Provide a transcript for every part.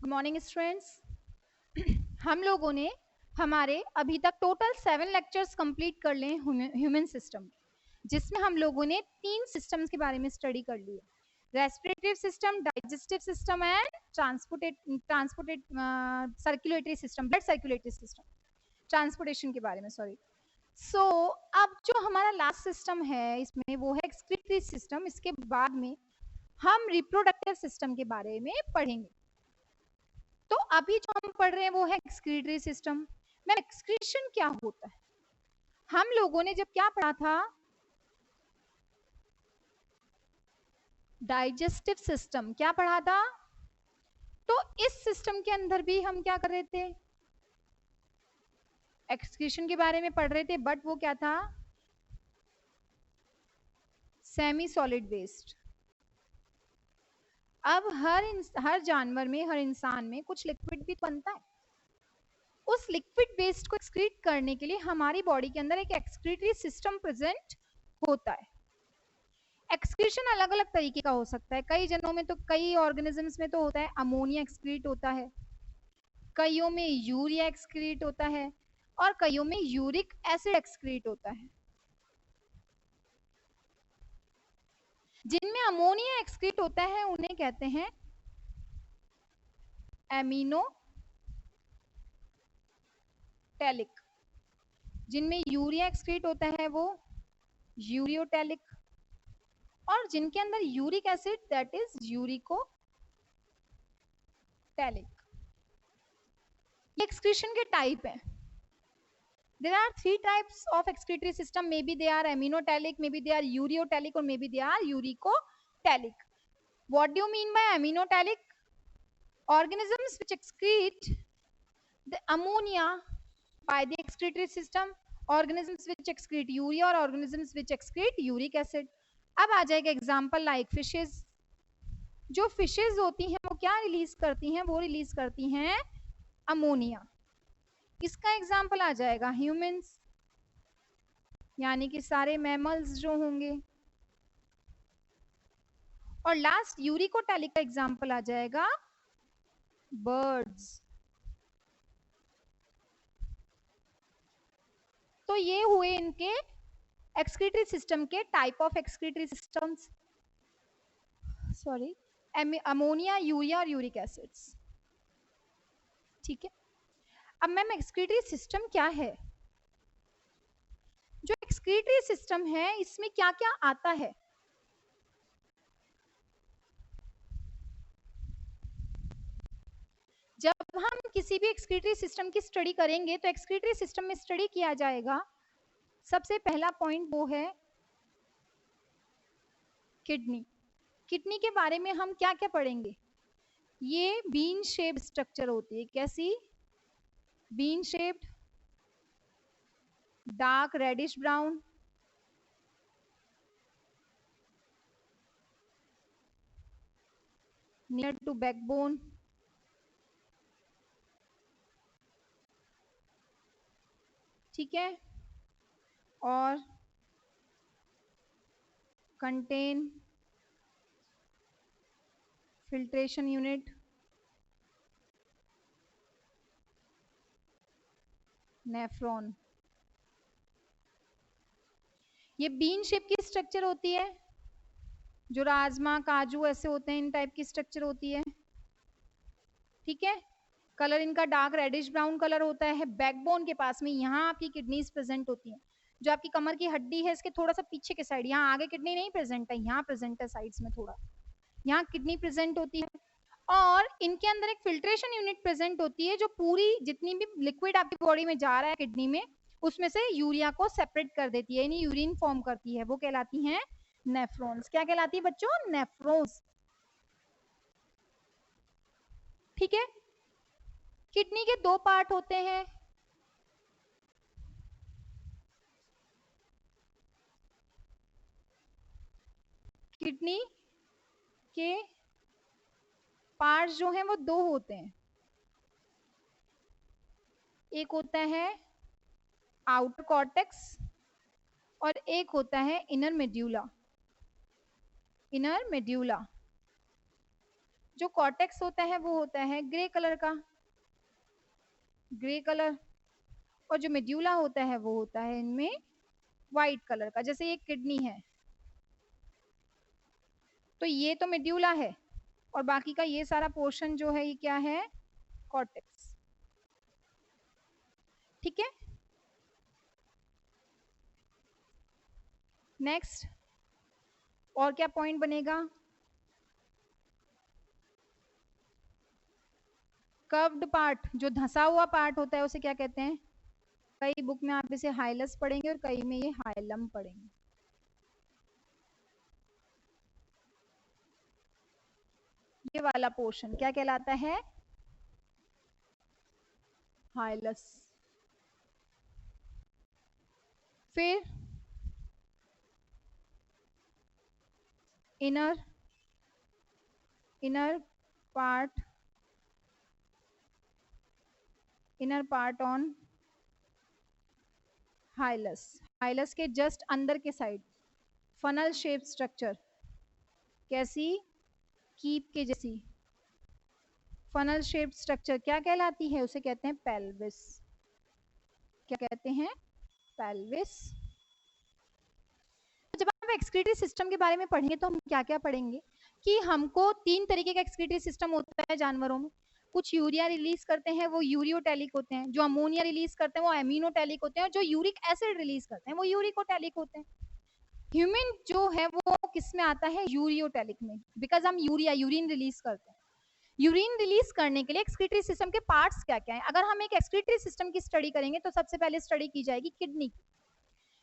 Good morning students. हम लोगों ने हमारे अभी तक टोटल 7 लेक्चर्स कंप्लीट कर लिए ह्यूमन सिस्टम, जिसमें हम लोगों ने 3 सिस्टम्स के बारे में स्टडी कर ली है। Respiratory system, digestive system and transported circulatory system, blood circulatory system, transportation के बारे में। सॉरी। अब जो हमारा लास्ट सिस्टम है इसमें वो है एक्सक्रीटरी सिस्टम। इसके बाद में हम रिप्रोडक्टिव सिस्टम के बारे में पढ़ेंगे। तो अभी जो हम पढ़ रहे हैं वो है एक्सक्रीटरी सिस्टम। मैम, एक्सक्रीशन क्या होता है? हम लोगों ने जब क्या पढ़ा था, डाइजेस्टिव सिस्टम क्या पढ़ा था, तो इस सिस्टम के अंदर भी हम क्या कर रहे थे, एक्सक्रीशन के बारे में पढ़ रहे थे, बट वो क्या था, सेमी सॉलिड वेस्ट। अब हर जानवर में, हर इंसान में कुछ लिक्विड भी बनता है। उस लिक्विड वेस्ट को एक्सक्रीट करने के लिए हमारी बॉडी के अंदर एक एक्सक्रीटरी सिस्टम प्रेजेंट होता है। एक्सक्रीशन अलग अलग तरीके का हो सकता है। कई जनों में, तो कई ऑर्गेनिजम्स में तो होता है अमोनिया एक्सक्रीट होता है, कईयों में यूरिया एक्सक्रीट होता है, और कईयों में यूरिक एसिड एक्सक्रीट होता है। जिनमें अमोनिया एक्सक्रीट होता है उन्हें कहते हैं एमिनोटैलिक। जिनमें यूरिया एक्सक्रीट होता है वो यूरियोटैलिक, और जिनके अंदर uric acid that is uricotelic. Excretion के टाइप है। There are 3 types of excretory system. Maybe they are aminotelic, maybe they are ureotelic, or maybe they are uricotelic. What do you mean by aminotelic? Organisms which excrete the ammonia by the excretory system, organisms which excrete urea, or organisms which excrete uric acid. अब आ जाएगा example like fishes. जो fishes होती हैं वो क्या release करती हैं, वो रिलीज करती हैं अमोनिया। इसका एग्जाम्पल आ जाएगा ह्यूमंस, यानी कि सारे मैमल्स जो होंगे। और लास्ट यूरिकोटैलिक का एग्जाम्पल आ जाएगा बर्ड्स। तो ये हुए इनके एक्सक्रीटरी सिस्टम के type of excretory systems. Sorry, ammonia, urea और यूरिक एसिड्स। ठीक है। अब मैम, एक्सक्रीटरी सिस्टम क्या है? जो एक्सक्रीटरी सिस्टम है इसमें क्या क्या आता है? जब हम किसी भी एक्सक्रीटरी सिस्टम की स्टडी करेंगे तो एक्सक्रीटरी सिस्टम में स्टडी किया जाएगा, सबसे पहला पॉइंट वो है किडनी। किडनी के बारे में हम क्या क्या पढ़ेंगे? ये बीन शेप्ड स्ट्रक्चर होती है। कैसी? Bean shaped, dark reddish brown, near to backbone, ठीक है, और कंटेन फिल्ट्रेशन यूनिट, नेफ्रॉन। ये बीन शेप की स्ट्रक्चर होती है। जो राजमा, काजू ऐसे होते हैं, इन टाइप की स्ट्रक्चर होती है। ठीक है। कलर इनका डार्क रेडिश ब्राउन कलर होता है। बैकबोन के पास में यहाँ आपकी किडनीज प्रेजेंट होती हैं। जो आपकी कमर की हड्डी है इसके थोड़ा सा पीछे के साइड, यहाँ आगे किडनी नहीं प्रेजेंट है, यहाँ प्रेजेंट है साइड्स में थोड़ा, यहाँ किडनी प्रेजेंट होती है। और इनके अंदर एक फिल्ट्रेशन यूनिट प्रेजेंट होती है जो पूरी जितनी भी लिक्विड आपकी बॉडी में जा रहा है किडनी में, उसमें से यूरिया को सेपरेट कर देती है, यानी यूरिन फॉर्म करती है। वो कहलाती हैं नेफ्रॉन्स। क्या कहलाती है बच्चों? नेफ्रॉन्स। ठीक है। किडनी के 2 पार्ट होते हैं। किडनी के पार्ट्स जो हैं वो 2 होते हैं। एक होता है आउटर कॉर्टेक्स और एक होता है इनर मेड्यूला। Inner medulla. जो कॉर्टेक्स होता है वो होता है ग्रे कलर का, ग्रे कलर, और जो मेड्यूला होता है वो होता है इनमें व्हाइट कलर का। जैसे ये किडनी है तो ये तो मेड्यूला है, और बाकी का ये सारा पोर्शन जो है ये क्या है, कॉर्टेक्स। ठीक है, नेक्स्ट और क्या पॉइंट बनेगा, कर्व्ड पार्ट, जो धंसा हुआ पार्ट होता है उसे क्या कहते हैं, कई बुक में आप इसे हाइलस पढ़ेंगे और कई में ये हाइलम पढ़ेंगे। ये वाला पोर्शन क्या कहलाता है, हाइलस। फिर inner, inner part, inner part on hilus, hilus के जस्ट अंदर के साइड फनल शेप स्ट्रक्चर, कैसी, कीप के जैसी फनल शेप स्ट्रक्चर क्या कहलाती है, उसे कहते हैं पेल्विस। क्या कहते हैं, पेल्विस। जब आप एक्सक्रीटरी सिस्टम के बारे में पढ़ेंगे तो हम क्या क्या पढ़ेंगे कि हमको 3 तरीके का एक्सक्रीटरी सिस्टम होता है जानवरों में। कुछ यूरिया रिलीज करते हैं वो यूरियोटैलिक होते हैं, जो अमोनिया रिलीज करते हैं वो एमिनोटैलिक होते हैं, और जो यूरिक एसिड रिलीज करते हैं वो यूरिकोटैलिक होते हैं। ह्यूमन जो है वो किस में आता है, यूरियोटैलिक में, बिकॉज हम यूरिन रिलीज करते हैं। यूरिन रिलीज करने के लिए एक्सक्रीटरी सिस्टम के पार्ट्स क्या क्या हैं। अगर हम एक एक्सक्रीटरी सिस्टम की स्टडी करेंगे तो सबसे पहले स्टडी की जाएगी किडनी।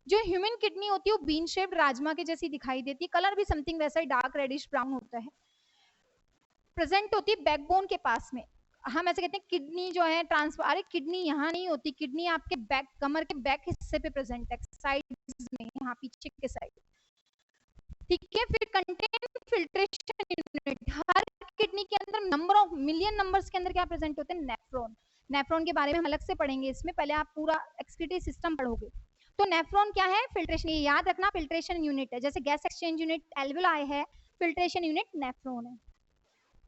जो ह्यूमन किडनी होती है वो बीन शेप्ड राजमा के जैसी दिखाई देती है, कलर भी समथिंग वैसा ही डार्क रेडिश ब्राउन होता है, प्रेजेंट होती है बैकबोन के पास में। हम ऐसे कहते हैं किडनी जो है ट्रांसफर, अरे किडनी यहाँ नहीं होती, किडनी आपके बैक, कमर के बैक हिस्से पे प्रेजेंट है, साइड में, यहाँ पीछे के साइड। ठीक है, फिर कंटेंट फिल्ट्रेशन यूनिट, हर किडनी के अंदर नंबर ऑफ मिलियन नंबर्स के अंदर क्या प्रेजेंट होते हैं, नेफ्रॉन। नेफ्रॉन के बारे में हम अलग से पढ़ेंगे, इसमें पहले आप पूरा एक्सक्रीटरी सिस्टम पढ़ोगे। तो नेफ्रॉन क्या है, फिल्ट्रेशन, ये याद रखना, फिल्ट्रेशन यूनिट है, जैसे गैस एक्सचेंज यूनिट एल्वेओलाई है, फिल्ट्रेशन यूनिट नेफ्रॉन है।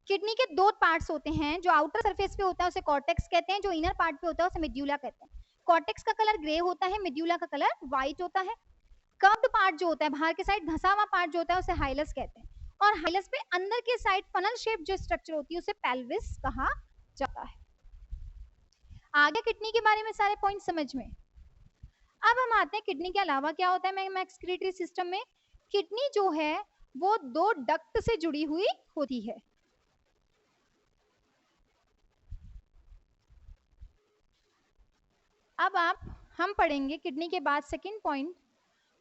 किडनी के 2 पार्ट्स होते हैं, जो आउटर सरफेस पे होता है उसे कॉर्टेक्स कहते हैं, जो इनर पार्ट पे होता है उसे मेड्यूला कहते हैं। कॉर्टेक्स का कलर ग्रे होता है, मेड्यूला का कलर व्हाइट होता है। कर्व्ड पार्ट जो होता है, बाहर के साइड धंसा हुआ पार्ट जो होता है उसे हाइलस कहते हैं, और हाइलस पे अंदर के साइड फनल शेप जो स्ट्रक्चर होती है उसे पेल्विस कहा जाता है। आगे किडनी के बारे में सारे पॉइंट समझ में। अब हम आते हैं किडनी के अलावा क्या होता है एक्सक्रीटरी सिस्टम में। किडनी जो है वो 2 डक्ट से जुड़ी हुई होती है। अब हम पढ़ेंगे किडनी के बाद सेकंड पॉइंट,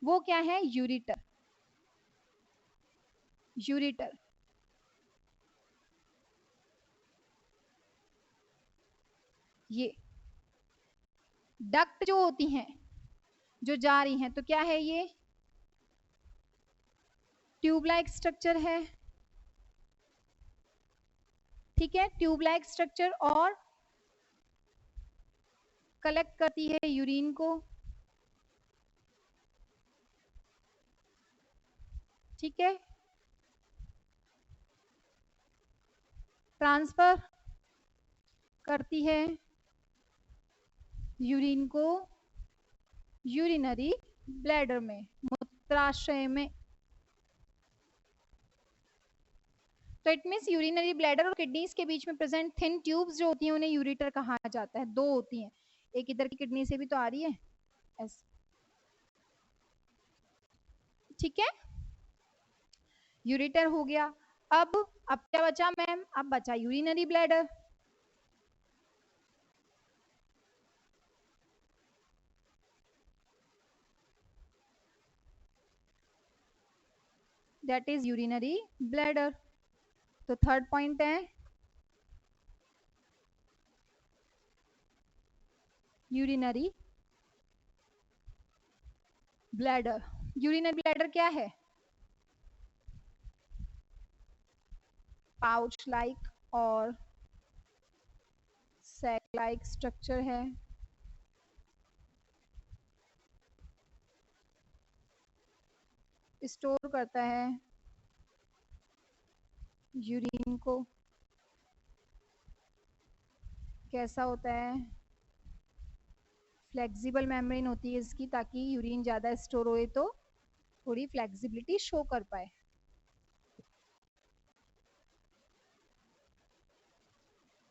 वो क्या है, यूरिटर। यूरिटर, ये डक्ट जो होती हैं जो जा रही हैं, तो क्या है, ये ट्यूब लाइक स्ट्रक्चर है। ठीक है, ट्यूब लाइक स्ट्रक्चर, और कलेक्ट करती है यूरिन को। ठीक है, ट्रांसफर करती है यूरिन को यूरिनरी ब्लैडर में, मूत्राशय में। तो इट मींस यूरिनरी ब्लैडर और किडनीज के बीच में प्रेजेंट थिन ट्यूब्स जो होती हैं उन्हें यूरिटर कहा जाता है। 2 होती हैं, एक इधर की किडनी से भी तो आ रही है ऐसे। ठीक है, यूरिटर हो गया। अब क्या बचा मैम, अब बचा urinary bladder. That is urinary bladder. तो थर्ड पॉइंट है यूरिनरी ब्लैडर। यूरिनरी ब्लैडर क्या है, पाउच लाइक और सैक लाइक स्ट्रक्चर है। स्टोर करता है यूरिन को। कैसा होता है, फ्लेक्सिबल मेम्ब्रेन होती है इसकी, ताकि यूरिन ज़्यादा स्टोर होए तो थोड़ी फ्लेक्सिबिलिटी शो कर पाए।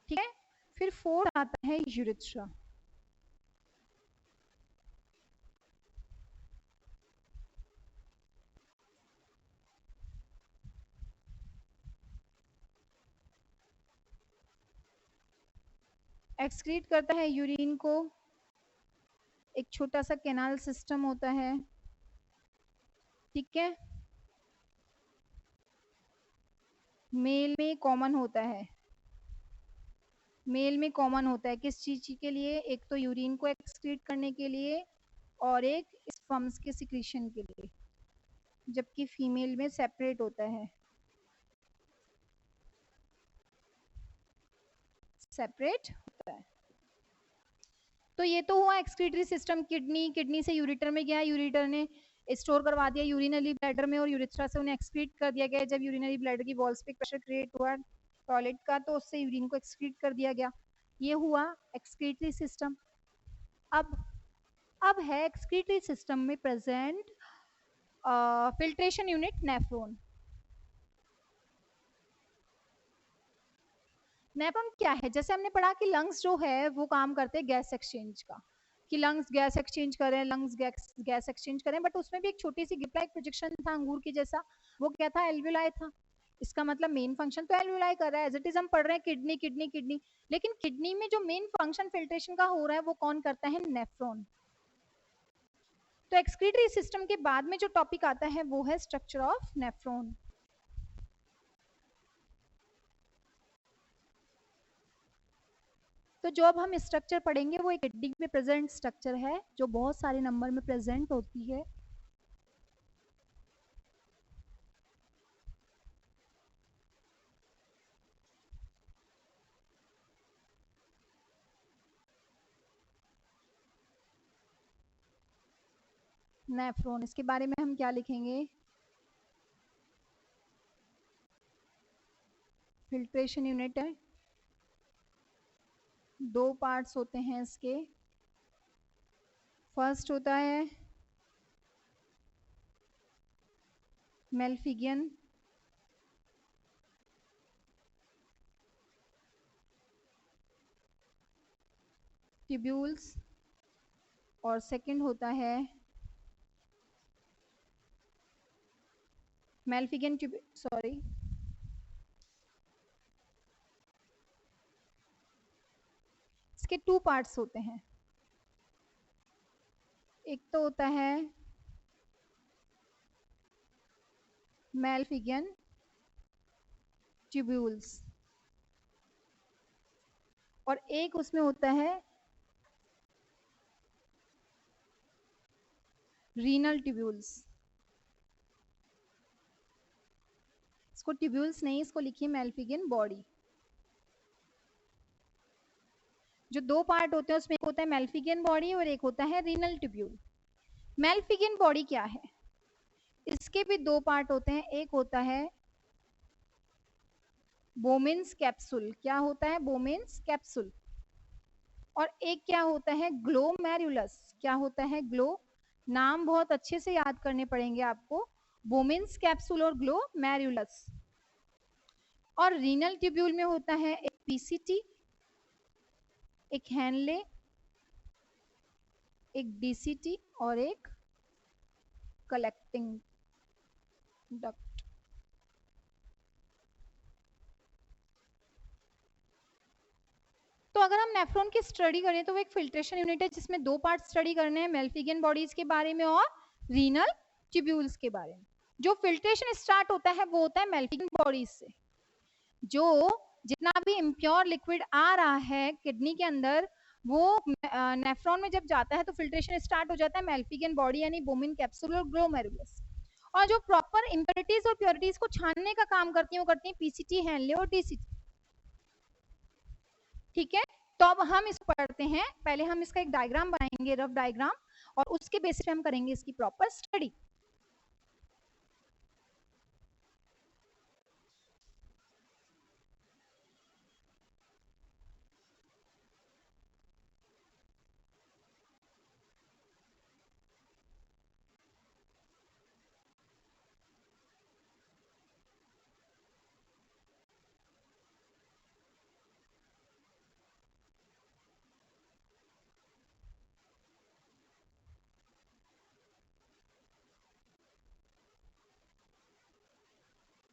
ठीक है, फिर फोर्थ आता है यूरेथ्रा। एक्सक्रीट करता है यूरिन को, एक छोटा सा कैनाल सिस्टम होता है। ठीक है, मेल में कॉमन होता है, मेल में कॉमन होता है किस चीज के लिए, एक तो यूरिन को एक्सक्रीट करने के लिए और एक स्पर्म्स के सिक्रीशन के लिए, जबकि फीमेल में सेपरेट होता है, सेपरेट होता है। तो ये तो हुआ एक्सक्रीटरी सिस्टम, किडनी, किडनी से यूरिटर में गया, यूरिटर ने स्टोर करवा दिया यूरिनरी ब्लैडर में और यूरिथ्रा से उन्हें एक्सक्रीट कर दिया गया। जब यूरिनरी ब्लैडर की वॉल्स पे प्रेशर क्रिएट हुआ टॉयलेट का, तो उससे यूरिन को एक्सक्रीट कर दिया गया। ये हुआ एक्सक्रीटरी सिस्टम। अब है एक्सक्रीटरी सिस्टम में present filtration unit nephron. Nephron क्या है, जैसे हमने पढ़ा कि लंग्स जो है वो काम करते हैं गैस एक्सचेंज का, कि लंग्स गैस एक्सचेंज करें, लंग्स गैस एक्सचेंज करें, बट उसमें भी एक छोटी सी गिप लाइक प्रोजेक्शन था अंगूर की जैसा, वो क्या था, एल्वियोलाई था। इसका मतलब मेन फंक्शन तो एल्वियोलाई कर रहा है, एज इट इज हम पढ़ रहे हैं किडनी किडनी किडनी, लेकिन किडनी में जो मेन फंक्शन फिल्ट्रेशन का हो रहा है वो कौन करता है, नेफ्रॉन। तो एक्सक्रीटरी सिस्टम के बाद में जो टॉपिक आता है वो है स्ट्रक्चर ऑफ नेफ्रॉन। तो जो अब हम स्ट्रक्चर पढ़ेंगे वो एक किडनी में प्रेजेंट स्ट्रक्चर है जो बहुत सारे नंबर में प्रेजेंट होती है। नेफ्रॉन, इसके बारे में हम क्या लिखेंगे, फिल्ट्रेशन यूनिट है, दो पार्ट्स होते हैं इसके। फर्स्ट होता है मेल्फिगियन, ट्यूब्यूल्स, और सेकंड होता है मेल्फिगियन सॉरी, इसके टू पार्ट्स होते हैं, एक तो होता है मेल्फिगियन ट्यूब्यूल्स और एक उसमें होता है रीनल ट्यूब्यूल्स। इसको ट्यूब्यूल्स नहीं, इसको लिखिए मेल्फिगियन बॉडी। जो दो पार्ट होते हैं उसमें एक होता है मेल्फिगियन बॉडी और एक होता है रीनल ट्यूब्यूल। मेल्फिगियन बॉडी क्या है, इसके भी दो पार्ट होते हैं, एक होता है बोमेन्स कैप्सूल, क्या होता है, बोमेन्स कैप्सूल, और एक क्या होता है ग्लोमेरुलस, क्या होता है ग्लो, नाम बहुत अच्छे से याद करने पड़ेंगे आपको, बोमेन्स कैप्सूल और ग्लोमेरुलस। और रीनल ट्यूब्यूल में होता है एक पीसीटी, एक हैनले, एक डीसीटी और एक कलेक्टिंग डक्ट। तो अगर हम नेफ्रॉन की स्टडी करें तो वो एक फिल्ट्रेशन यूनिट है जिसमें दो पार्ट स्टडी करने हैं, मेल्फिगियन बॉडीज के बारे में और रीनल ट्यूब्यूल्स के बारे में। जो फिल्ट्रेशन स्टार्ट होता है वो होता है मेल्फिगियन बॉडीज से। जो जितना भी इम्प्योर लिक्विड आ रहा है किडनी के अंदर वो नेफ्रॉन में जब जाता है तो फिल्ट्रेशन स्टार्ट हो जाता है मेल्फिगियन बॉडी यानी बोमिन कैप्सूल और ग्लोमेरुलस। और जो प्रॉपर इम्प्योरिटीज और प्योरिटीज को छानने का काम करती है वो करती है पीसीटी, हैनले और डीसीटी। ठीक है, तो अब हम इसको पढ़ते हैं, पहले हम इसका एक डायग्राम बनाएंगे, रफ डायग्राम, और उसके बेसिस पे हम करेंगे इसकी प्रॉपर स्टडी।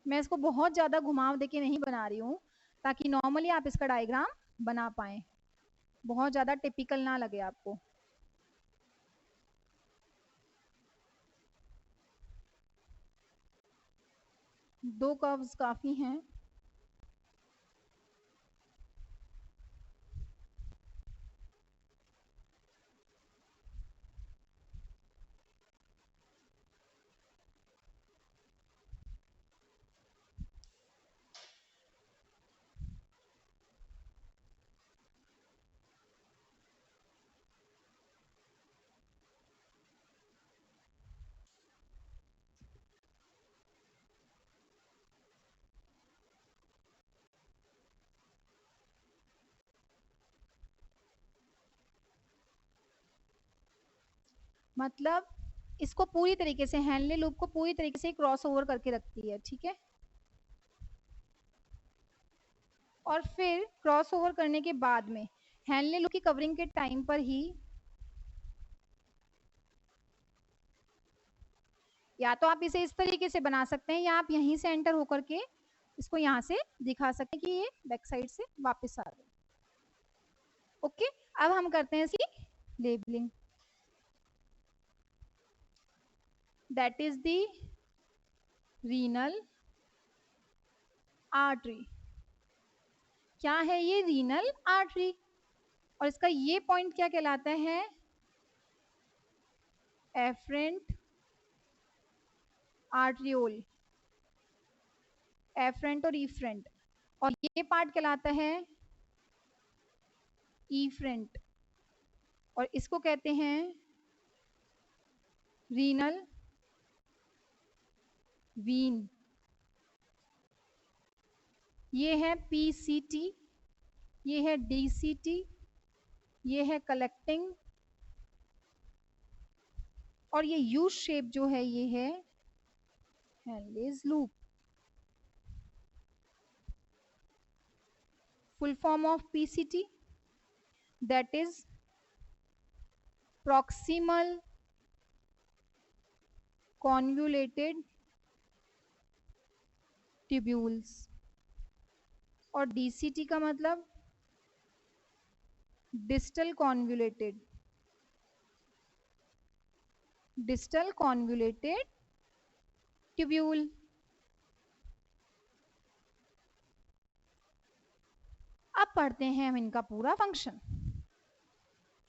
मैं इसको बहुत ज्यादा घुमाव देके नहीं बना रही हूँ ताकि नॉर्मली आप इसका डायग्राम बना पाए, बहुत ज्यादा टिपिकल ना लगे आपको। दो कर्व्स काफी हैं। मतलब इसको पूरी तरीके से हेनले लूप को पूरी तरीके से क्रॉस ओवर करके रखती है, ठीक है। और फिर क्रॉस ओवर करने के बाद में हेनले लूप की कवरिंग के टाइम पर ही या तो आप इसे इस तरीके से बना सकते हैं या आप यहीं से एंटर होकर के इसको यहाँ से दिखा सकते हैं कि ये बैक साइड से वापस आ गए। ओके, अब हम करते हैं इसकी labelling. That is the renal artery. क्या है ये? Renal artery. और इसका ये पॉइंट क्या कहलाता है? एफरेंट आर्टरियोल, एफरेंट और ईफ्रेंट। और ये पार्ट कहलाता है ईफ्रेंट, और इसको कहते हैं रीनल वीन। ये है पीसीटी, ये है डीसीटी, ये है कलेक्टिंग, और ये यू शेप जो है ये है Henle's loop. Full form of PCT, that is proximal convoluted tubules। और DCT का मतलब distal convoluted tubule। अब पढ़ते हैं हम इनका पूरा फंक्शन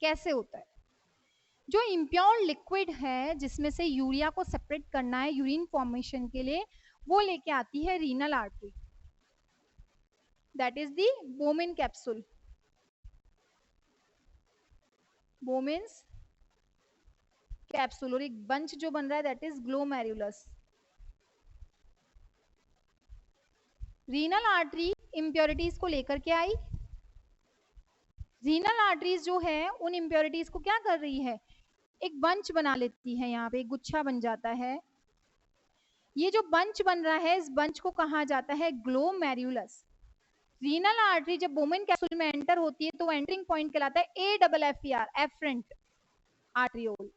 कैसे होता है। जो इम्प्योर लिक्विड है जिसमें से यूरिया को सेपरेट करना है यूरिन फॉर्मेशन के लिए, वो लेके आती है renal artery, that is the Bowman capsule. Bowman's capsule, और एक बंच जो बन रहा है that is glomerulus. Renal artery impurities को लेकर के आई। रीनल आर्टरीज जो है उन इम्प्योरिटीज को क्या कर रही है? एक बंच बना लेती है, यहाँ पे एक गुच्छा बन जाता है। ये जो बंच बन रहा है इस बंच को कहा जाता है ग्लोमेरुलस। रीनल आर्टरी जब बोमिन कैप्सूल में एंटर होती है तो एंटरिंग पॉइंट कहलाता है AFFER, एफरेंट आर्टरियोल।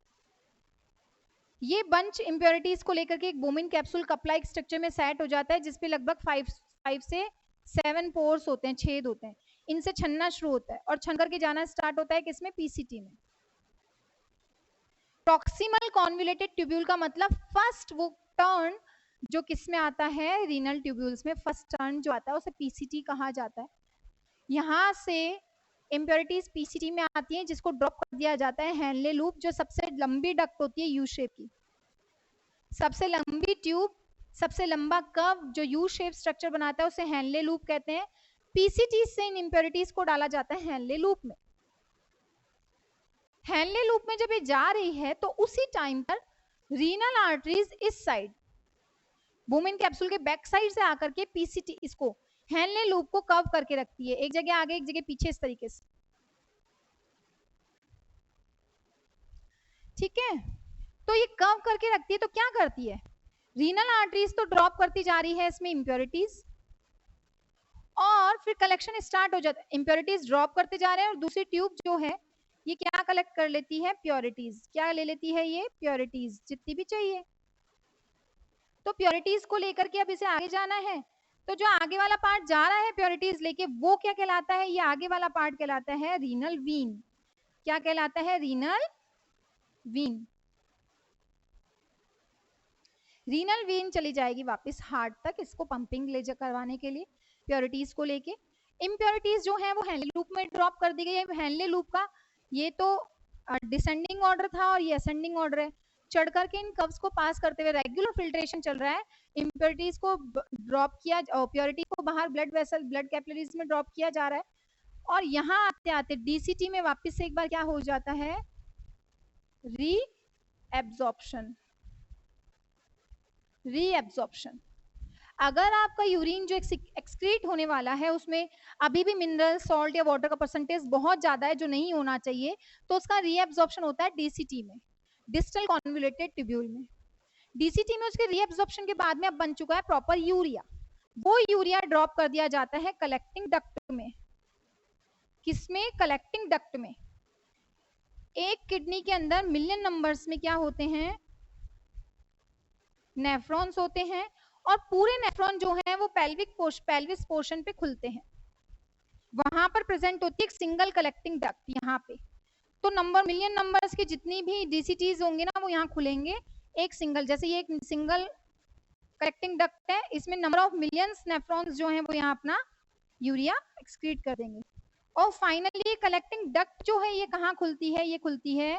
ये बंच इम्प्योरिटीज को लेकर के एक Bowman capsule cup like structure में सेट हो जाता है जिसपे लगभग 5 से 7 पोर्स होते हैं, छेद होते हैं। इनसे छन्ना शुरू होता है और छन करके जाना स्टार्ट होता है किसमें? पीसीटी में। प्रॉक्सिमल कॉन्वुलेटेड ट्यूब्यूल का मतलब फर्स्ट वो टर्न जो किसमें आता है? रीनल ट्यूब्यूल्स में फर्स्ट टर्न जो आता है उसे पीसीटी कहा जाता है। यहाँ से इम्प्योरिटीज पीसीटी में आती हैं जिसको ड्रॉप कर दिया जाता है हेनले लूप, जो सबसे लंबी डक्ट होती है यू शेप की। सबसे लंबी ट्यूब, सबसे लंबा कर्व जो यू शेप स्ट्रक्चर बनाता है उसे हेनले लूप कहते हैं। पीसीटी से इन इम्प्योरिटीज को डाला जाता है हेनले लूप में। हेनले लूप में जब ये जा रही है तो उसी टाइम पर रीनल आर्टरीज इस साइड बोमिन कैप्सूल के बैक साइड से आकर के पीसीटी इसको हेनले लूप को कर्व करके रखती है, एक जगह आगे एक जगह पीछे, इस तरीके से। ठीक है, तो ये कर्व करके रखती है तो क्या करती है? रीनल आर्टरीज तो ड्रॉप करती जा रही है इसमें इम्प्योरिटीज, और फिर कलेक्शन स्टार्ट हो जाता है। इम्प्योरिटीज ड्रॉप करते जा रहे हैं और दूसरी ट्यूब जो है ये क्या कलेक्ट कर लेती है? प्योरिटीज। क्या ले लेती है ये? प्योरिटीज, जितनी भी चाहिए। तो प्योरिटीज को लेकर के अब इसे आगे जाना है, तो जो आगे वाला पार्ट जा रहा है प्योरिटीज लेके, वो क्या कहलाता है, ये आगे वाला पार्ट कहलाता है रीनल वीन। क्या कहलाता है, रीनल वीन। रीनल वीन चली जाएगी वापस हार्ट तक, इसको पंपिंग ले करवाने के लिए प्योरिटीज को लेके। इम्प्योरिटीज जो है वो हेनले लूप में ड्रॉप कर दी गई है। हेनले लूप का ये तो डिसेंडिंग ऑर्डर था और ये असेंडिंग ऑर्डर है। चढ़ करके इन कर्व्स को पास करते हुए रेगुलर फिल्ट्रेशन चल रहा है। इम्प्योरिटीज को ड्रॉप किया, प्योरिटी को बाहर ब्लड वेसल, ब्लड कैपिलरीज में ड्रॉप किया जा रहा है, और यहाँ आते आते डीसीटी में वापस से एक बार क्या हो जाता है, रीएब्जॉर्प्शन। रीएब्जॉर्प्शन, अगर आपका यूरिन जो एक्सक्रीट होने वाला है उसमें अभी भी मिनरल, सॉल्ट या वाटर का परसेंटेज बहुत ज्यादा है जो नहीं होना चाहिए, तो उसका रीएब्जॉर्प्शन होता है डीसीटी में, डिस्टल कॉन्वोल्यूटेड ट्यूब्यूल में। डीसीटी में उसके रीएब्जॉर्प्शन के बाद में अब बन चुका है प्रॉपर यूरिया। वो यूरिया ड्रॉप कर दिया जाता है कलेक्टिंग डक्ट में। किसमें, कलेक्टिंग डक्ट में। एक किडनी के अंदर मिलियन नंबर्स में क्या होते हैं, नेफ्रॉन्स होते हैं, और पूरे नेफ्रॉन जो है वो पेल्विस पोर्शन पे खुलते हैं। वहां पर प्रेजेंट होती है एक सिंगल कलेक्टिंग डक्ट यहाँ पे। तो नंबर, मिलियन नंबर्स के जितनी भी डीसीटीज होंगे ना वो यहाँ खुलेंगे एक सिंगल, जैसे ये एक सिंगल कलेक्टिंग डक्ट है, इसमें नंबर ऑफ मिलियंस नेफ्रॉन्स जो हैं वो यहाँ अपना यूरिया एक्सक्रीट कर देंगे। और फाइनली कलेक्टिंग डक्ट जो है ये कहाँ खुलती है, ये खुलती है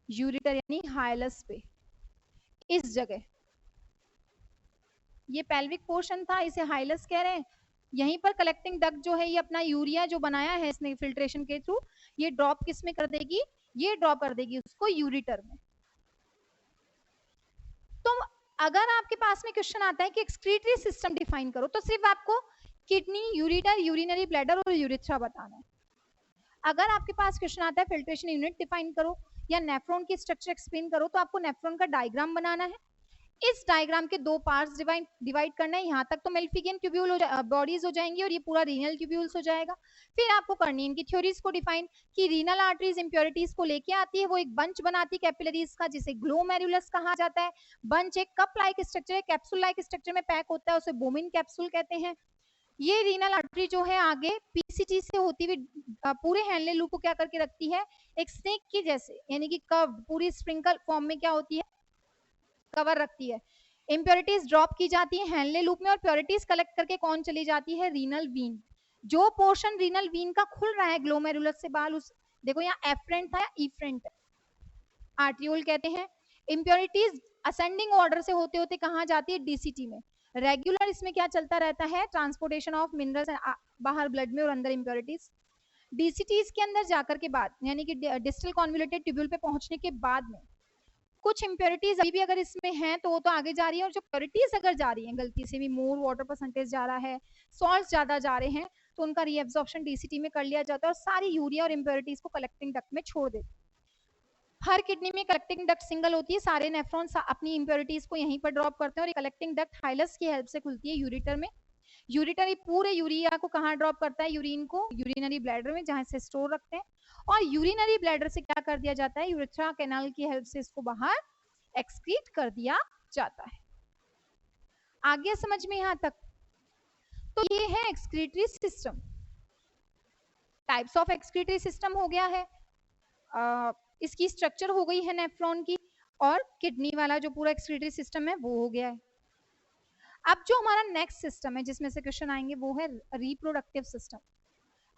यूरेटर यानी हाइलस पे, इस जगह। ये पेल्विक पोर्शन था, इसे हाइलस कह रहे हैं। यहीं पर कलेक्टिंग डक्ट जो है ये अपना यूरिया जो बनाया है इसने फिल्ट्रेशन के थ्रू, ये ड्रॉप किस में कर देगी, ये ड्रॉप कर देगी उसको यूरेटर में। तो अगर आपके पास में क्वेश्चन आता है कि एक्सक्रीटरी सिस्टम डिफाइन करो, तो सिर्फ आपको किडनी, यूरेटर, यूरिनरी ब्लैडर और यूरेथ्रा बताना है। अगर आपके पास क्वेश्चन आता है फिल्ट्रेशन यूनिट डिफाइन करो या नेफ्रॉन की स्ट्रक्चर एक्सप्लेन करो, तो आपको नेफ्रॉन का डायग्राम बनाना है। इस डायग्राम के दो पार्ट्स डिवाइड करना है। यहाँ तक तो मेल्फिगियन ट्यूब्यूल बॉडीज हो जाएंगी और ये पूरा रीनल ट्यूब्यूल्स हो जाएगा। फिर आपको करनी है इनकी थ्योरीज को डिफाइन, कि रीनल आर्टरीज इंप्योरिटीज को लेके आती है, वो एक बंच बनाती है कैपिलरीज का जिसे ग्लोमेरुलस कहा जाता है। बंच एक कप लाइक स्ट्रक्चर है, कैप्सूल लाइक स्ट्रक्चर में पैक होता है, उसे बोमिन कैप्सूल कहते हैं। ये रीनल आर्टरी जो है आगे पीसीटी से होती हुई पूरे हेनले लूप को क्या करके रखती है, एक स्नेक की जैसे, यानी कि कर्व पूरी स्प्रिंकल फॉर्म में क्या होती है, कवर रखती है। इम्प्योरिटीज ड्रॉप की जाती है हेनले लूप में, और प्योरिटीज कलेक्ट करके कौन चली जाती है, रीनल वीन। जो पोर्शन रीनल वीन का खुल रहा है ग्लोमेरुलस से बाल, उस देखो यहाँ एफ्रेंट था या इफ्रेंट, आर्ट्रियोल कहते हैं। इम्प्योरिटीज असेंडिंग ऑर्डर से होते होते कहाँ जाती है, डीसीटी में। रेगुलर इसमें क्या चलता रहता है, ट्रांसपोर्टेशन ऑफ मिनरल्स बाहर ब्लड में और अंदर इम्प्योरिटीज। डीसीटीज के अंदर जाकर के बाद, यानी कि डिस्टल कॉन्वोल्यूटेड ट्यूब्यूल पे पहुंचने के बाद में कुछ इम्प्योरिटीज अभी भी अगर इसमें हैं तो वो तो आगे जा रही है, और जो प्योरिटीज अगर जा रही हैं गलती से भी, मोर वाटर परसेंटेज जा रहा है, सॉल्ट ज्यादा जा रहे हैं, तो उनका रीएब्जॉर्प्शन डीसीटी में कर लिया जाता है और सारी यूरिया और इम्प्योरिटीज को कलेक्टिंग डक्ट में छोड़ देते। हर किडनी में कलेक्टिंग डक्ट सिंगल होती है, सारे नेफ्रॉन्स अपनी इम्प्योरिटीज को यहीं पर ड्रॉप करते हैं, और कलेक्टिंग डक्ट हाइलस की हेल्प से खुलती है यूरेटर में। यूरेटर पूरे यूरिया को कहाँ ड्रॉप करता है, यूरिन को यूरिनरी ब्लैडर में, जहां से स्टोर रखते हैं, और यूरिनरी ब्लैडर से क्या कर दिया जाता है, यूरेथ्रा कैनाल की हेल्प से इसको बाहर एक्सक्रीट कर दिया जाता है। आगे समझ में यहां तक? तो ये है excretory system. Types of excretory system हो गया है, इसकी स्ट्रक्चर हो गई है नेफ्रॉन की, और किडनी वाला जो पूरा एक्सक्रीटरी सिस्टम है वो हो गया है। अब जो हमारा नेक्स्ट सिस्टम है जिसमें से क्वेश्चन आएंगे वो है रिप्रोडक्टिव सिस्टम।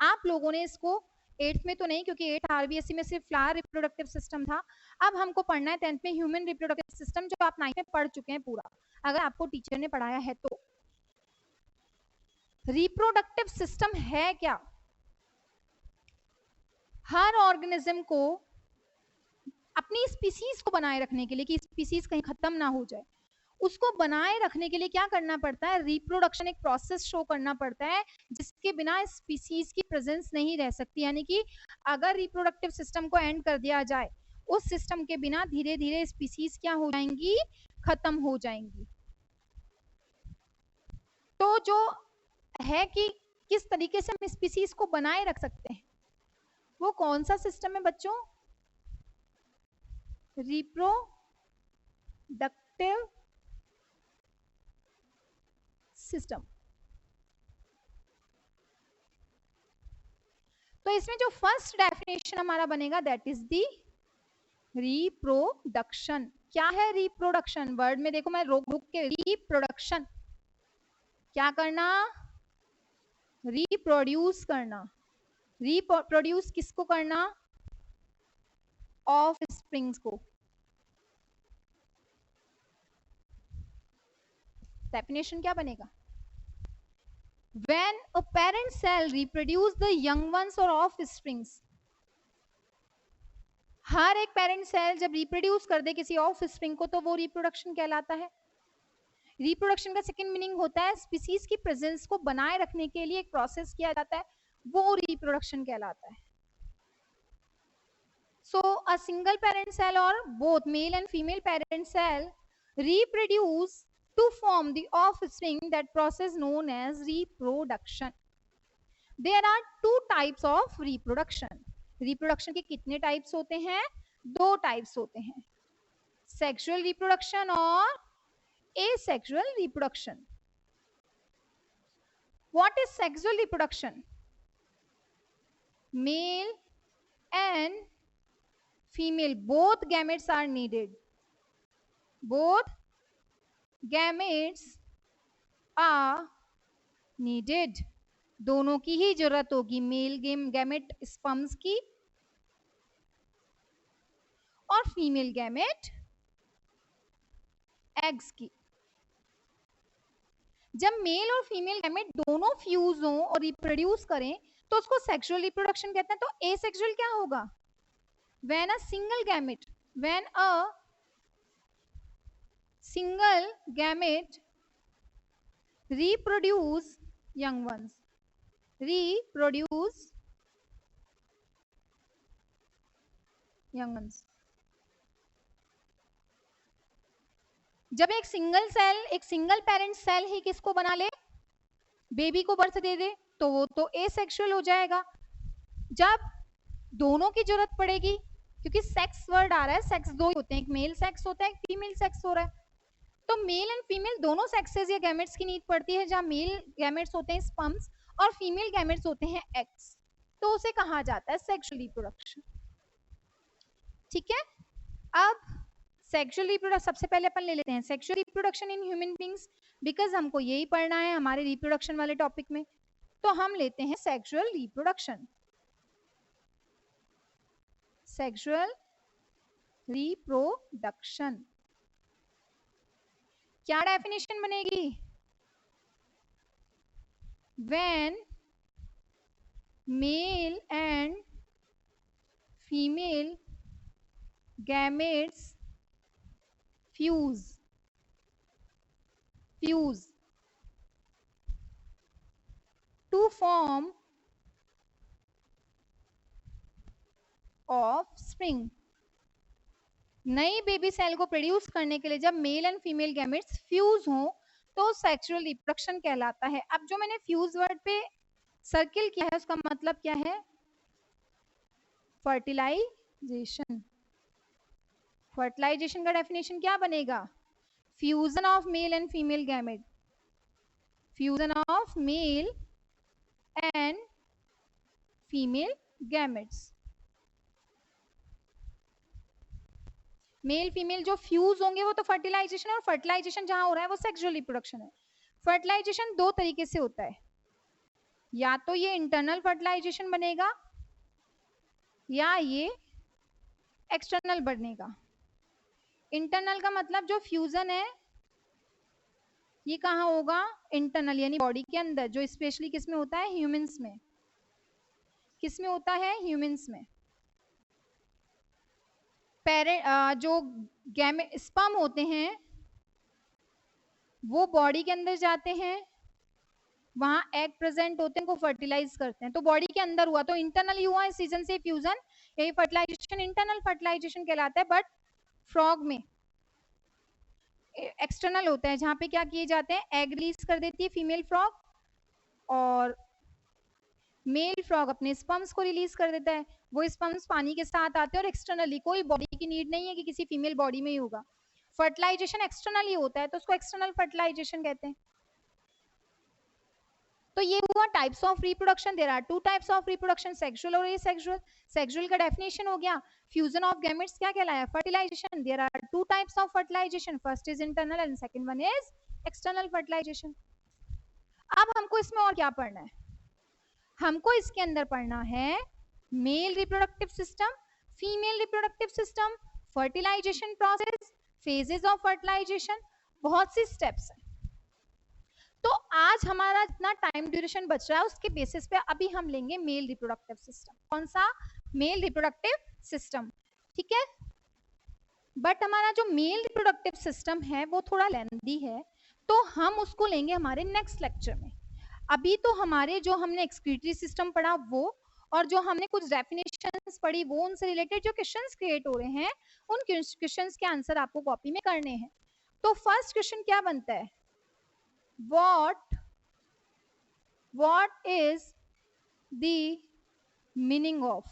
आप लोगों ने इसको 8th में तो नहीं, क्योंकि 8 आरबीएससी में सिर्फ फ्लावर रिप्रोडक्टिव सिस्टम था। अब हमको पढ़ना है 10th में ह्यूमन रिप्रोडक्टिव सिस्टम, जो आप 9th में पढ़ चुके हैं पूरा, अगर आपको टीचर ने पढ़ाया है तो। रिप्रोडक्टिव सिस्टम है क्या? हर ऑर्गेनिज्म को अपनी स्पीसीज को बनाए रखने के लिए, कि स्पीसीज कहीं खत्म ना हो जाए, उसको बनाए रखने के लिए क्या करना पड़ता है, रिप्रोडक्शन एक प्रोसेस शो करना पड़ता है, जिसके बिना स्पीसीज की प्रेजेंस नहीं रह सकती। यानी कि अगर रिप्रोडक्टिव सिस्टम को एंड कर दिया जाए, उस सिस्टम के बिना धीरे धीरे स्पीसीज क्या हो जाएंगी, खत्म हो जाएंगी। तो जो है कि किस तरीके से हम स्पीसीज को बनाए रख सकते हैं, वो कौन सा सिस्टम है बच्चों? Reproductive reproductive system. तो इसमें जो फर्स्ट डेफिनेशन हमारा बनेगा दैट इज दी रिप्रोडक्शन। क्या है रिप्रोडक्शन? वर्ड में देखो मैं रोक रुक के, रिप्रोडक्शन क्या करना? रिप्रोड्यूस करना। रिप्रोड्यूस किसको करना? ऑफ स्प्रिंग्स को। डेफिनेशन क्या बनेगा? When a parent cell reproduce the young ones or offsprings, हर एक पेरेंट सेल जब रिप्रोड्यूस कर दे किसी ऑफ स्प्रिंग को तो वो रिप्रोडक्शन कहलाता है। रिप्रोडक्शन का सेकंड मीनिंग होता है स्पीसीज की प्रेजेंस को बनाए रखने के लिए एक प्रोसेस किया जाता है, वो रिप्रोडक्शन कहलाता है। So a single parent cell और both male and female parent cell reproduce to form the offspring, that process known as reproduction. There are two types of reproduction. Reproduction के कितने types होते हैं? दो types होते हैं, sexual reproduction और asexual reproduction. What is sexual reproduction? Male and female both gametes are needed. Both gametes are needed. दोनों की ही जरूरत होगी, मेल गैमेट स्पर्म्स की और फीमेल गैमेट एग्स की। जब मेल और फीमेल गैमेट दोनों फ्यूज हों और रिप्रोड्यूस करें तो उसको सेक्सुअल रिप्रोडक्शन कहते हैं। तो एसेक्सुअल क्या होगा? When a single gamete reproduce young ones, reproduce young ones। जब एक सिंगल पेरेंट सेल ही किसको बना ले? बेबी को बर्थ दे दे तो वो तो एसेक्सुअल हो जाएगा। जब दोनों की जरूरत पड़ेगी, क्योंकि सेक्स वर्ड आ रहा है, सेक्स दो ही होते हैं, एक मेल सेक्स होता है, एक फीमेल सेक्स हो रहा है, तो मेल एंड फीमेल दोनों सेक्सेस या गैमेट्स की नीड पड़ती है। जहां मेल गैमेट्स होते हैं स्पर्म्स और फीमेल गैमेट्स होते हैं एग्स, तो उसे कहा जाता है सेक्सुअल रिप्रोडक्शन। ठीक है, अब सेक्सुअल रिप्रोडक्शन सबसे पहले अपन ले लेते हैं sexual reproduction in human beings, because हमको यही पढ़ना है हमारे रिप्रोडक्शन वाले टॉपिक में। तो हम लेते हैं सेक्सुअल रिप्रोडक्शन। सेक्सुअल रिप्रोडक्शन क्या डेफिनेशन बनेगी? When male and female gametes fuse to form offspring, नई बेबी सेल को प्रोड्यूस करने के लिए जब mail and female gametes fuse हों तो सेक्सुअल रिप्रोडक्शन कहलाता है। अब जो मैंने फ्यूज वर्ड पे सर्किल किया है उसका मतलब क्या है? फर्टिलाइजेशन। फर्टिलाइजेशन का डेफिनेशन क्या बनेगा? Fusion of male and female gamete, fusion of male and female gametes. Male female जो फ्यूज होंगे वो तो फर्टिलाइजेशन है, और फर्टिलाइजेशन जहां हो रहा है वो सेक्सुअल रिप्रोडक्शन है। फर्टिलाइजेशन दो तरीके से होता है, या तो ये इंटरनल फर्टिलाइजेशन बनेगा या ये एक्सटर्नल बनेगा। इंटरनल का मतलब जो फ्यूजन है ये कहाँ होगा? इंटरनल, यानी बॉडी के अंदर, जो स्पेशली किसमें होता है? ह्यूमंस में। किसमें होता है? ह्यूमंस में। जो स्पर्म होते हैं वो बॉडी के अंदर जाते हैं, वहां एग प्रेजेंट होते हैं, को फर्टिलाइज करते हैं, तो बॉडी के अंदर हुआ तो इंटरनल ही हुआ, इस सीजन से फ्यूजन, यही फर्टिलाइजेशन इंटरनल फर्टिलाइजेशन कहलाता है। बट फ्रॉग में एक्सटर्नल होता है, जहां पे क्या किए जाते हैं? एग रिलीज कर देती है फीमेल फ्रॉग और मेल फ्रॉग अपने स्पर्म्स को रिलीज कर देता है। वो स्पर्म्स पानी के साथ आते हैं और एक्सटर्नली कोई बॉडी की नीड नहीं है कि किसी फीमेल बॉडी में ही होगा, फर्टिलाइजेशन एक्सटर्नली होता है तो उसको एक्सटर्नल फर्टिलाइजेशन कहते हैं। तो ये हुआ types of reproduction. There are two types of reproduction, sexual और एसेक्सुअल। सेक्सुअल का डेफिनेशन हो गया, फ्यूजन ऑफ गैमेट्स क्या कहलाया, fertilisation. There are two types of fertilisation, first is internal and second one is external fertilisation. अब हमको इसमें और क्या पढ़ना है, हमको इसके अंदर पढ़ना है male reproductive system, female reproductive system, fertilisation process, phases of fertilisation, बहुत सी स्टेप्स हैं। तो आज हमारा जितना टाइम ड्यूरेशन बच रहा है उसके बेसिस पे अभी हम लेंगे मेल रिप्रोडक्टिव सिस्टम। कौन सा, मेल रिप्रोडक्टिव सिस्टम, ठीक है। बट हमारा जो मेल रिप्रोडक्टिव सिस्टम है वो थोड़ा लेंथी है, तो हम उसको लेंगे हमारे नेक्स्ट लेक्चर में। अभी तो हमारे जो हमने एक्सक्रीटरी सिस्टम पढ़ा वो, और जो हमने कुछ डेफिनेशंस पढ़ी वो, उनसे रिलेटेड जो क्वेश्चंस क्रिएट हो रहे हैं उन क्वेश्चंस के आंसर आपको कॉपी में करने हैं। तो फर्स्ट क्वेश्चन क्या बनता है, what is the meaning of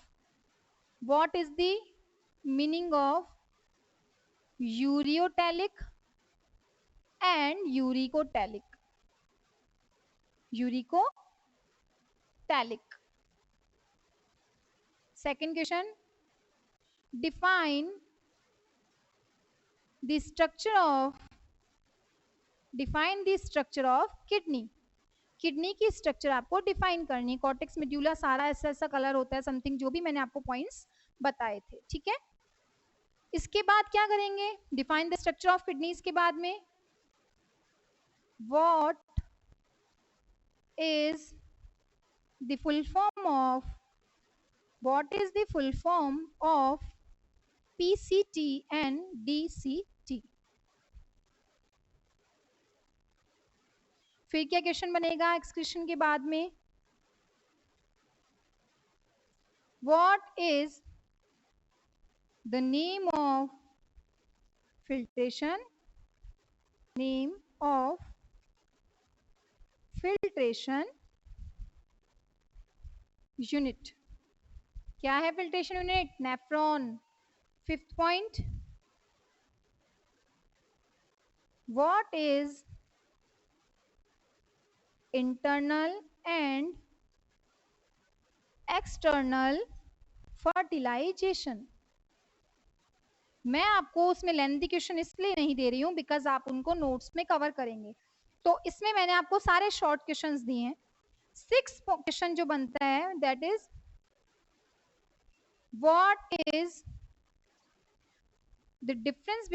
ureotelic and uricotelic? Second question, define the structure of kidney. Kidney की स्ट्रक्चर आपको डिफाइन करनी, कॉर्टेक्स मेड्यूला सारा ऐसा ऐसा कलर होता है, समथिंग जो भी मैंने आपको पॉइंट्स बताए थे, ठीक है। इसके बाद क्या करेंगे, define the structure of kidneys के बाद में what is the full form of PCT and DCT. फिर क्या क्वेश्चन बनेगा एक्सक्रीशन के बाद में, what is the name of filtration unit. क्या है filtration unit, nephron. Fifth point, what is internal and external fertilization। मैं आपको उसमें लेंथी क्वेश्चन इसलिए नहीं दे रही हूं बिकॉज आप उनको नोट्स में कवर करेंगे, तो इसमें मैंने आपको सारे शॉर्ट क्वेश्चंस दिए हैं। 6 क्वेश्चन जो बनता है that is what is the difference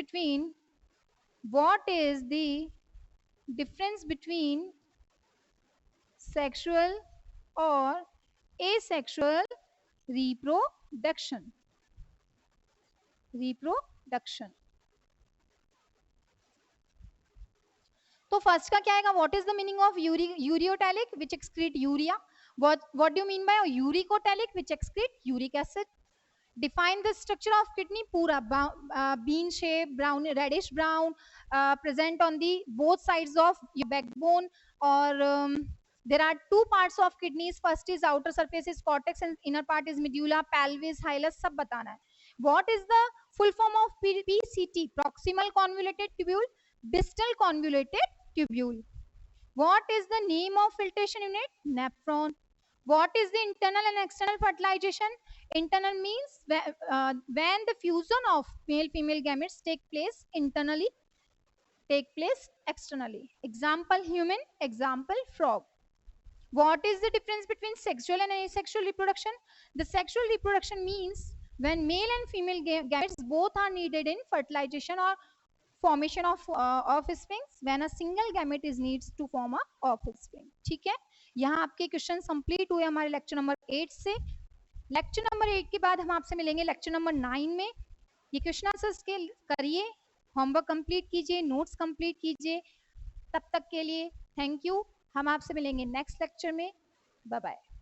between sexual और एसेक्सुअल रिप्रोडक्शन। तो फर्स्ट का क्या आएगा, what is the meaning of ureotelic which excrete urea. What do you mean by uricotelic which excrete uric acid. Define the structure of kidney, पूरा bean shape, brown, reddish brown, present on the both sides of your backbone, और there are two parts of kidneys, first is outer surface is cortex and inner part is medulla, pelvis, hilus, सब बताना है। what is the full form of PCT, proximal convoluted tubule, distal convoluted tubule। what is the name of filtration unit, nephron। what is the internal and external fertilization, internal means when the fusion of male female gametes take place internally, take place externally, example human, example frog। What is the difference between sexual and asexual reproduction? The sexual reproduction means when male and female gametes both are needed in fertilization or formation of offsprings, when a single gamete is needs to form a offspring। ठीक है, यहाँ आपके question complete हुए हमारे lecture number 8 से। Lecture number 8 के बाद हम आपसे मिलेंगे लेक्चर नंबर 9 में। ये क्वेश्चन आंसर्स के करिए, होमवर्क कंप्लीट कीजिए, नोट्स कंप्लीट कीजिए। तब तक के लिए थैंक यू, हम आपसे मिलेंगे नेक्स्ट लेक्चर में। Bye bye.